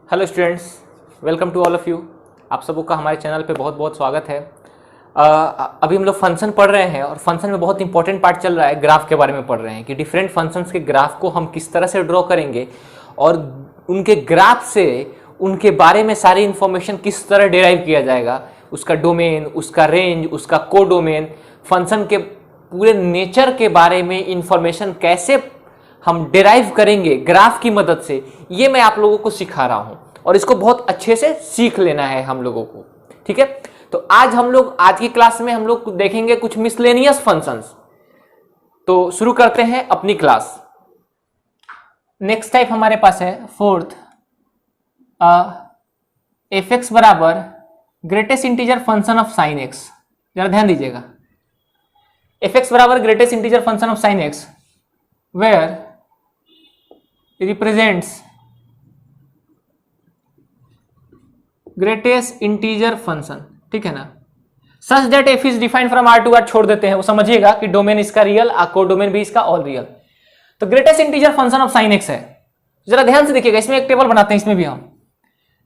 Hello students, welcome to all of you. आप सबों का हमारे चैनल पे बहुत बहुत स्वागत है। अभी हम लोग फंक्शन पढ़ रहे हैं और फंक्शन में बहुत इंपॉर्टेंट पार्ट चल रहा है। ग्राफ के बारे में पढ़ रहे हैं कि डिफरेंट फंक्शंस के ग्राफ को हम किस तरह से ड्रॉ करेंगे और उनके ग्राफ से उनके बारे में सारी इंफॉर्मेशन किस तरह डिराइव किया जाएगा, उसका डोमेन, उसका रेंज, उसका कोडोमेन, फंक्शन के पूरे नेचर के बारे में इंफॉर्मेशन कैसे हम डिराइव करेंगे ग्राफ की मदद से, ये मैं आप लोगों को सिखा रहा हूं और इसको बहुत अच्छे से सीख लेना है हम लोगों को। ठीक है, तो आज की क्लास में हम लोग देखेंगे कुछ मिसलेनियस फंक्शंस। तो शुरू करते हैं अपनी क्लास। नेक्स्ट टाइप हमारे पास है फोर्थ, एफ एक्स बराबर greatest integer function of sine x. जरा ध्यान दीजिएगा, एफ एक्स बराबर greatest integer function of sine x where represents greatest integer function। ठीक है ना, such that f is defined from R to R छोड़ देते हैं, वो समझिएगा कि डोमेन इसका रियल, कोडोमेन भी इसका ऑल रियल। तो greatest integer function of sine x है। जरा ध्यान से देखिएगा, इसमें एक टेबल बनाते हैं। इसमें भी हम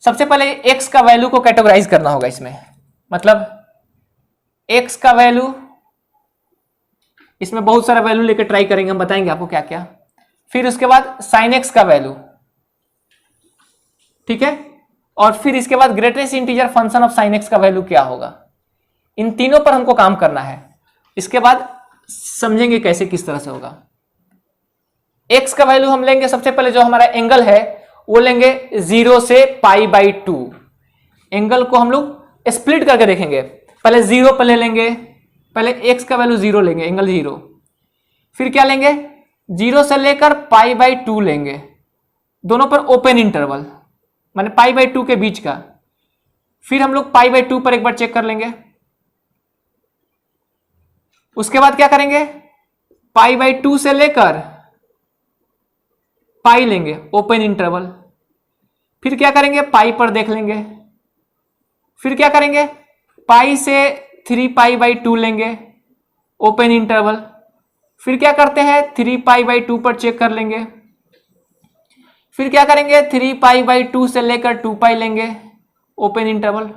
सबसे पहले x का वैल्यू को कैटेगराइज करना होगा। इसमें मतलब x का वैल्यू, इसमें बहुत सारा वैल्यू लेकर ट्राई करेंगे, हम बताएंगे आपको क्या क्या। फिर उसके बाद साइन एक्स का वैल्यू, ठीक है, और फिर इसके बाद greatest integer function of sine x का वैल्यू क्या होगा। इन तीनों पर हमको काम करना है। इसके बाद समझेंगे कैसे, किस तरह से होगा। एक्स का वैल्यू हम लेंगे, सबसे पहले जो हमारा एंगल है वो लेंगे 0 से π/2। एंगल को हम लोग स्प्लिट करके देखेंगे। पहले 0 पर ले लेंगे, पहले एक्स का वैल्यू 0 लेंगे, एंगल 0। फिर क्या लेंगे, 0 से लेकर π/2 लेंगे, दोनों पर ओपन इंटरवल, माने π/2 के बीच का। फिर हम लोग π/2 पर एक बार चेक कर लेंगे। उसके बाद क्या करेंगे, π/2 से लेकर π लेंगे, ओपन इंटरवल। फिर क्या करेंगे, π पर देख लेंगे। फिर क्या करेंगे, π से 3π/2 लेंगे, ओपन इंटरवल। फिर क्या करते हैं, 3π/2 पर चेक कर लेंगे। फिर क्या करेंगे, 3π/2 से लेकर 2π लेंगे, ओपन इंटरवल।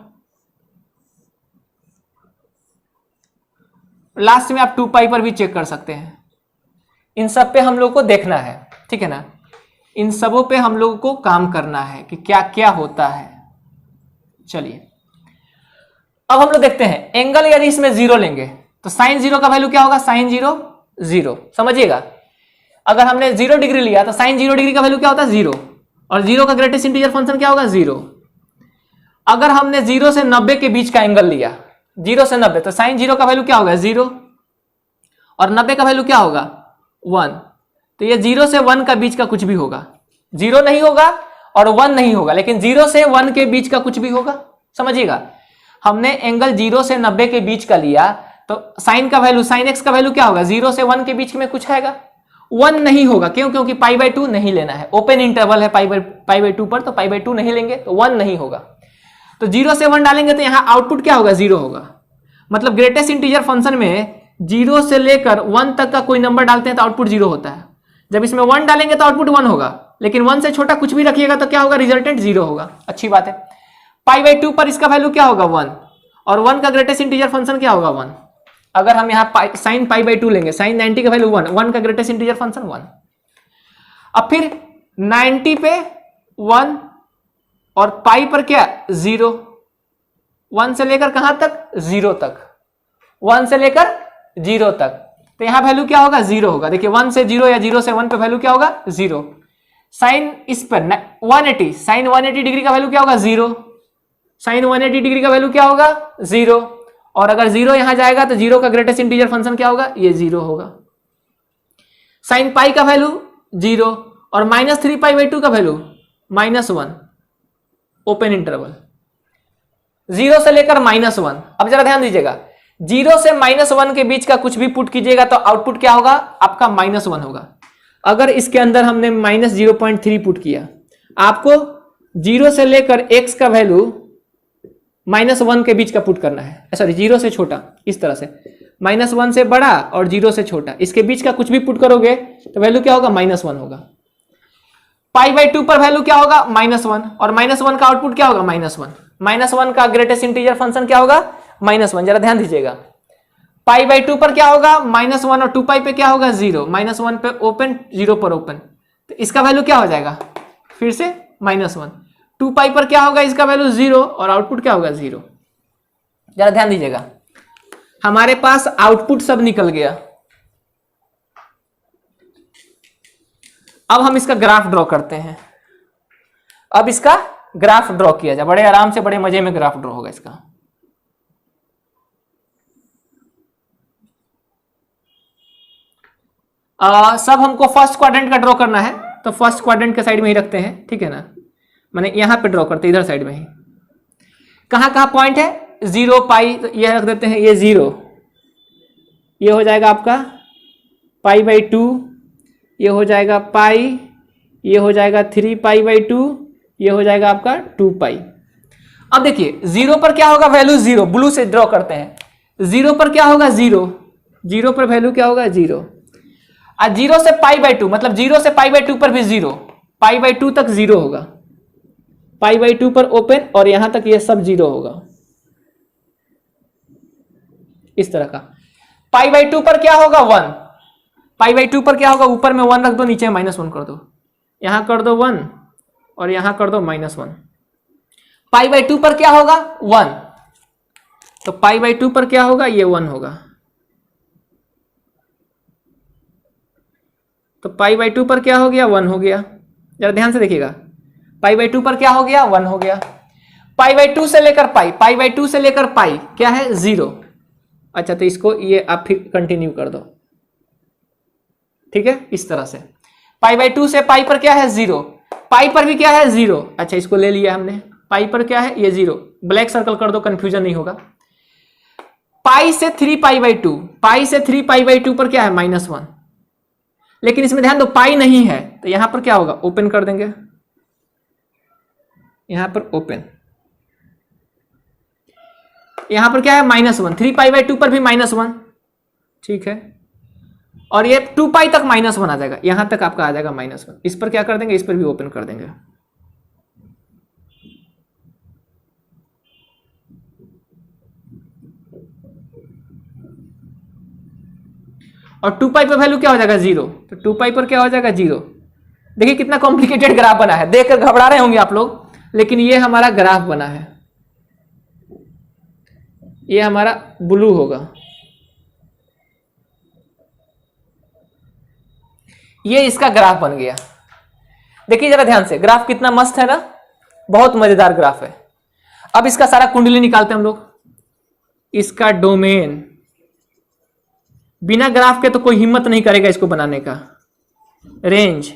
लास्ट में आप 2π पर भी चेक कर सकते हैं। इन सब पे हम लोग को देखना है, ठीक है ना। इन सबों पे हम लोगों को काम करना है कि क्या क्या होता है। चलिए अब हम लोग देखते हैं, एंगल यदि इसमें 0 लेंगे तो साइन 0 का वैल्यू क्या होगा, साइन 0 0। समझिएगा, अगर हमने 0 डिग्री लिया तो साइन 0 डिग्री का वैल्यू क्या होता है, 0। और 0 का ग्रेटेस्ट इंटीजर फंक्शन क्या होगा, 0। अगर हमने 0 से 90 के बीच का एंगल लिया, 0 से 90, तो साइन 0 का वैल्यू क्या होगा, 0। और 90 का वैल्यू क्या होगा, 1। तो ये 0 से 1 का बीच का कुछ भी होगा। 0 नहीं होगा और 1 नहीं होगा, लेकिन 0 से 1 के बीच का कुछ भी होगा। समझिएगा, हमने एंगल 0 से 90 के बीच का लिया तो साइन का वैल्यू, साइन एक्स का वैल्यू क्या होगा, 0 से 1 के बीच में कुछ आएगा। 1 नहीं होगा, क्यों, क्योंकि π/2 नहीं लेना है, ओपन इंटरवल है π/2 पर, तो π/2 नहीं लेंगे तो 1 नहीं होगा। तो 0 से 1 डालेंगे तो यहां आउटपुट क्या होगा, 0 होगा। मतलब ग्रेटेस्ट इंटीजर फंक्शन में 0 से लेकर 1 तक का कोई नंबर डालते हैं तो आउटपुट 0 होता है। जब इसमें 1 डालेंगे तो आउटपुट 1 होगा, लेकिन 1 से छोटा कुछ भी रखिएगा तो क्या होगा, रिजल्टेंट 0 होगा। अच्छी बात है। π/2 पर इसका वैल्यू क्या होगा, 1। और 1 का ग्रेटेस्ट इंटीजर फंक्शन क्या होगा, 1। अगर हम यहाँ साइन π/2 लेंगे, साइन 90 का वैल्यू 1, 1 का ग्रेटेस्ट इंटीजर फंक्शन 1। अब फिर 90 पे 1 और पाई पर क्या, 0। 1 से लेकर कहां तक, 0 तक। 1 से लेकर 0 तक, तो यहां वैल्यू क्या होगा, 0 होगा। देखिए 1 से 0 या 0 से 1 पे वैल्यू क्या होगा, 0। साइन इस पर 180, साइन 180 डिग्री का वैल्यू क्या होगा, 0। साइन 180 डिग्री का वैल्यू क्या होगा, 0। और अगर 0 यहां जाएगा तो 0 का ग्रेटेस्ट इंटीजर फंक्शन क्या होगा, ये 0 होगा। साइन पाई का वैल्यू 0 और -3π/2 का वैल्यू -1, ओपन इंटरवल। 0 से लेकर -1। अब जरा ध्यान दीजिएगा, 0 से -1 के बीच का कुछ भी पुट कीजिएगा तो आउटपुट क्या होगा, आपका -1 होगा। अगर इसके अंदर हमने -0.3 पुट किया, आपको 0 से लेकर x का वैल्यू -1 के बीच का पुट करना है, सॉरी 0 से छोटा, इस तरह से -1 से बड़ा और 0 से छोटा, इसके बीच का कुछ भी पुट करोगे तो वैल्यू क्या होगा, -1 होगा। π/2 पर वैल्यू क्या होगा -1, और -1 का आउटपुट क्या होगा -1। -1 का ग्रेटेस्ट इंटीजर फंक्शन क्या होगा -1। जरा ध्यान दीजिएगा, π/2 पर क्या होगा -1 और 2π पे क्या होगा 0, -1 पे ओपन 0 पर ओपन, तो इसका वैल्यू क्या हो जाएगा फिर से -1। 2π पर क्या होगा इसका वैल्यू 0 और आउटपुट क्या होगा 0। जरा ध्यान दीजिएगा, हमारे पास आउटपुट सब निकल गया। अब हम इसका ग्राफ ड्रॉ करते हैं। अब इसका ग्राफ ड्रॉ किया जाए, बड़े आराम से बड़े मजे में ग्राफ ड्रॉ होगा इसका। सब हमको फर्स्ट क्वाड्रेंट का ड्रॉ करना है, तो फर्स्ट क्वाड्रेंट के साइड में ही रखते हैं, ठीक है ना, मैंने यहां पे ड्रॉ करते हैं इधर साइड में ही। कहां कहां पॉइंट है 0 पाई, तो यह रख देते हैं, ये 0, ये हो जाएगा आपका π/2, ये हो जाएगा पाई, ये हो जाएगा 3π/2, ये हो जाएगा आपका 2π। अब देखिए 0 पर क्या होगा वैल्यू 0, ब्लू से ड्रॉ करते हैं। 0 पर क्या होगा 0, 0 पर वैल्यू क्या होगा 0। और 0 से π/2 मतलब 0 से π/2 पर भी 0, π/2 तक 0 होगा, π/2 पर ओपन और यहां तक ये सब 0 होगा, इस तरह का। π/2 पर क्या होगा 1, π/2 पर क्या होगा, ऊपर में 1 रख दो, नीचे में -1 कर दो, यहां कर दो 1 और यहां कर दो -1। π/2 पर क्या होगा 1, तो π/2 पर क्या होगा ये 1 होगा, तो π/2 पर क्या हो गया 1 हो गया। जरा ध्यान से देखिएगा, π/2 पर क्या हो गया 1 हो गया। π/2 से लेकर पाई, π/2 से लेकर पाई क्या है 0। अच्छा, तो इसको ये आप फिर कंटिन्यू कर दो, ठीक है, इस तरह से। π/2 से पाई पर क्या है 0, पाई पर भी क्या है 0। अच्छा, इसको ले लिया हमने, पाई पर क्या है ये 0, ब्लैक सर्कल कर दो, कंफ्यूजन नहीं होगा। पाई से 3π/2, पाई से 3π/2 पर क्या है -1, लेकिन इसमें ध्यान दो पाई नहीं है, तो यहां पर क्या होगा ओपन कर देंगे, यहां पर ओपन, यहां पर क्या है -1, 3π/2 पर भी -1, ठीक है, और ये 2π तक -1 आ जाएगा, यहां तक आपका आ जाएगा -1। इस पर क्या कर देंगे, इस पर भी ओपन कर देंगे। और 2π पर वैल्यू क्या हो जाएगा 0, तो 2π पर क्या हो जाएगा 0। देखिए कितना कॉम्प्लिकेटेड ग्राफ बना है, देखकर घबरा रहे होंगे आप लोग, लेकिन ये हमारा ग्राफ बना है, ये हमारा ब्लू होगा, ये इसका ग्राफ बन गया। देखिए जरा ध्यान से, ग्राफ कितना मस्त है ना, बहुत मजेदार ग्राफ है। अब इसका सारा कुंडली निकालते हैं हम लोग, इसका डोमेन, बिना ग्राफ के तो कोई हिम्मत नहीं करेगा इसको बनाने का। रेंज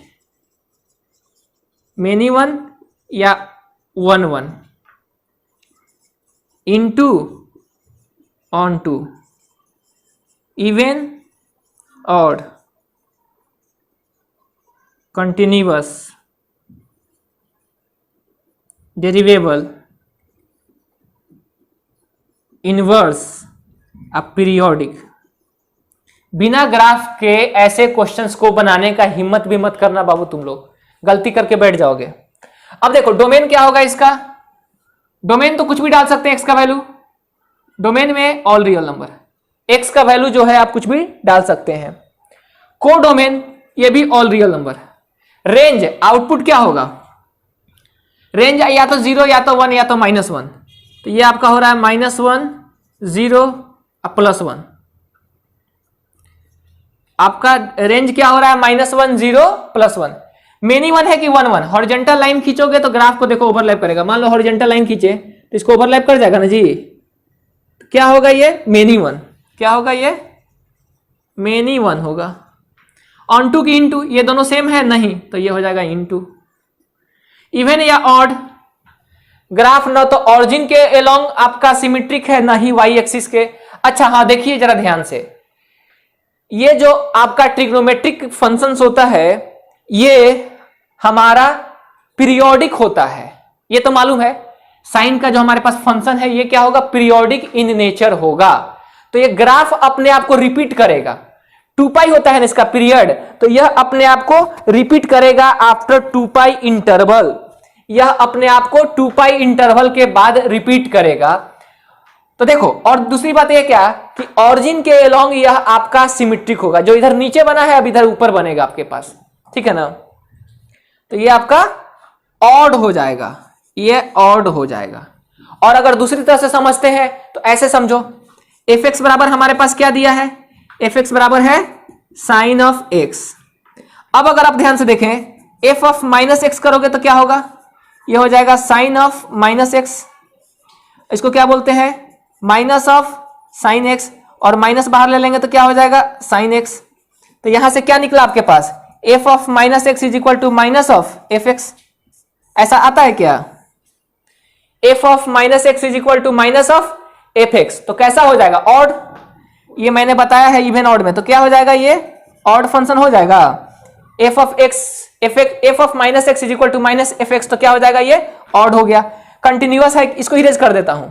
मेनी 1 या 1 1 into onto, even odd, continuous, derivable, inverse, अब पीरियोडिक। बिना ग्राफ के ऐसे क्वेश्चंस को बनाने का हिम्मत भी मत करना बाबू, तुम लोग गलती करके बैठ जाओगे। अब देखो डोमेन क्या होगा इसका, डोमेन तो कुछ भी डाल सकते हैं, एक्स का वैल्यू, डोमेन में ऑल रियल नंबर, एक्स का वैल्यू जो है आप कुछ भी डाल सकते हैं। को डोमेन ये भी all real number. Range, output क्या होगा, रेंज या तो 0 या तो 1 या तो -1, तो ये आपका हो रहा है -1 0 +1, आपका रेंज क्या हो रहा है -1 0 +1। मेनी 1 है कि 1 1, हॉरिजॉन्टल लाइन खींचोगे तो ग्राफ को देखो ओवरलैप करेगा, मान लो हॉरिजॉन्टल लाइन खींचे तो इसको ओवरलैप कर जाएगा ना जी, तो क्या होगा ये मेनी 1, क्या होगा ये मेनी 1 होगा। ऑन टू की इनटू, ये दोनों सेम है नहीं, तो ये हो जाएगा इनटू। इवन या ऑड, ग्राफ ना तो ऑरिजिन के एलोंग आपका सिमेट्रिक है ना ही वाई एक्सिस के। अच्छा हाँ, देखिए जरा ध्यान से, ये जो आपका ट्रिग्नोमेट्रिक फंक्शंस होता है ये हमारा पीरियोडिक होता है, ये तो मालूम है। साइन का जो हमारे पास फंक्शन है ये क्या होगा, पीरियोडिक इन नेचर होगा, तो ये ग्राफ अपने आप को रिपीट करेगा। 2 पाई होता है ना इसका पीरियड, तो यह अपने आप को रिपीट करेगा आफ्टर 2 पाई इंटरवल। यह अपने आप को 2 पाई इंटरवल के बाद रिपीट करेगा। तो देखो, और दूसरी बात यह क्या कि ऑरिजिन के अलोंग यह आपका सिमेट्रिक होगा, जो इधर नीचे बना है अब इधर ऊपर बनेगा आपके पास, ठीक है ना। तो ये आपका ऑड हो जाएगा, ये ऑड हो जाएगा। और अगर दूसरी तरह से समझते हैं तो ऐसे समझो, एफ एक्स बराबर हमारे पास क्या दिया है, एफ एक्स बराबर है साइन ऑफ एक्स। अब अगर आप ध्यान से देखें, एफ ऑफ माइनस एक्स करोगे तो क्या होगा, ये हो जाएगा साइन ऑफ माइनस एक्स, इसको क्या बोलते हैं माइनस ऑफ साइन एक्स, और माइनस बाहर ले लेंगे तो क्या हो जाएगा साइन एक्स। तो यहां से क्या निकला आपके पास, f of minus x is equal to minus of f x. ऐसा आता है क्या, f of minus x is equal to minus of f x. तो कैसा हो जाएगा ऑड, ये मैंने बताया है इवन ऑड में, तो क्या हो जाएगा ये ऑड फंक्शन हो जाएगा। F of x f of minus x is equal to minus f x, तो क्या हो जाएगा ये ऑड हो गया। कंटिन्यूअस है, इसको इरेज कर देता हूं,